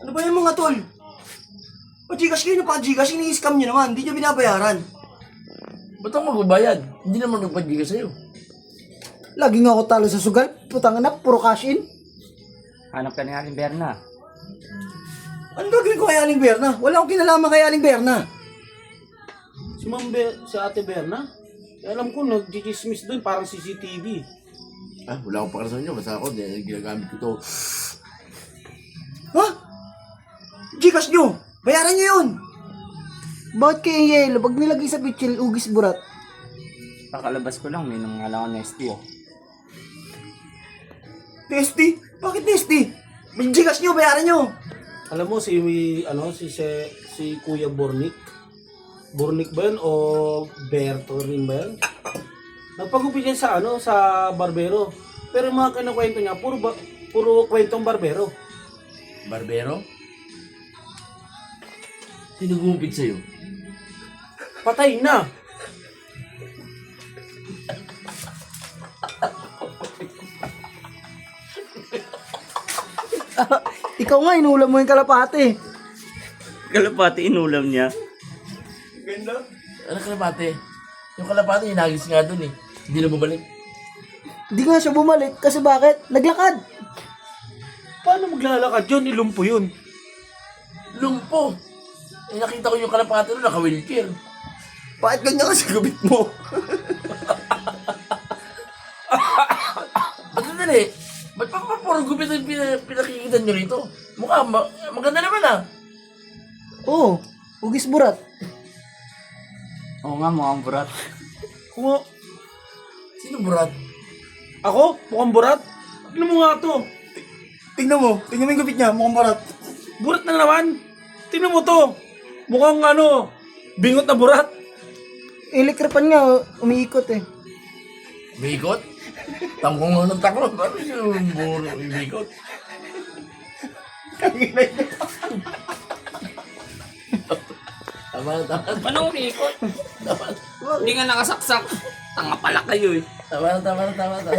Ano ba yung mga tol? Pa-Gcash kayo na pa-Gcash, ini-scam nyo naman, hindi nyo binabayaran. Ba't ako magbabayad? Hindi naman nagpag-giga sa'yo. Lagi nga ako talo sa sugal. Putang ina, puro cash in. Hanap ka ni Aling Berna. Ano gagawin ko kay Aling Berna? Wala akong kinalaman kay Aling Berna. Si Ate Berna? Alam ko, nag-dismiss doon, parang CCTV. Ah, wala akong pakala sa inyo. Basta ako, ginagamit ko to. Ha? Gcash nyo? Bayaran nyo yun! Bakit kayo yung yelo? Pag nilagay sa pitchil, ugis burat. Pakalabas ko lang, may nangangalangan na ST oh. Testy? Bakit testy? May Gcash nyo, bayaran nyo! Alam mo, si Kuya Bornik? Bornik ba yun o Berto rin ba yun? Nagpagupit yan sa barbero. Pero yung mga kinakwento niya, puro kwentong barbero. Barbero? Sino gumupit sa'yo? Patay na! Ikaw nga, inulam mo yung kalapate. Kalapati inulam niya. Ganda. Ano kalapate? Yung kalapate, hinagis nga dun eh. Hindi na bumalik. Hindi nga siya bumalik kasi bakit? Naglakad. Paano maglalakad yun? Ilumpo yun. Lumpo! Eh, nakita ko yung kalapate nun, naka-wheelchair. Bakit ganyan kasi gubit mo? Ba't nadali? Ba't pa puro gupit ang pinakikita nyo rito? Mukha, maganda naman ah. Oo, ugis burat. Oo nga, mukhang burat. Kung Sino burat? ako, mukhang burat. Tignan mo nga to. Tingnan mo yung gubit niya, mukhang barat. Burat na naman. Tingnan mo to. Mukhang bingot na burat. Electripan nga, umiikot eh. Bikot? Tamkong nga ng takot. Ano yung buro yung bikot? Tama na, tama na. Anong umikot? Tama na. Hindi nga nakasaksak. Tanga pala kayo eh. Tama na, tama na, tama na.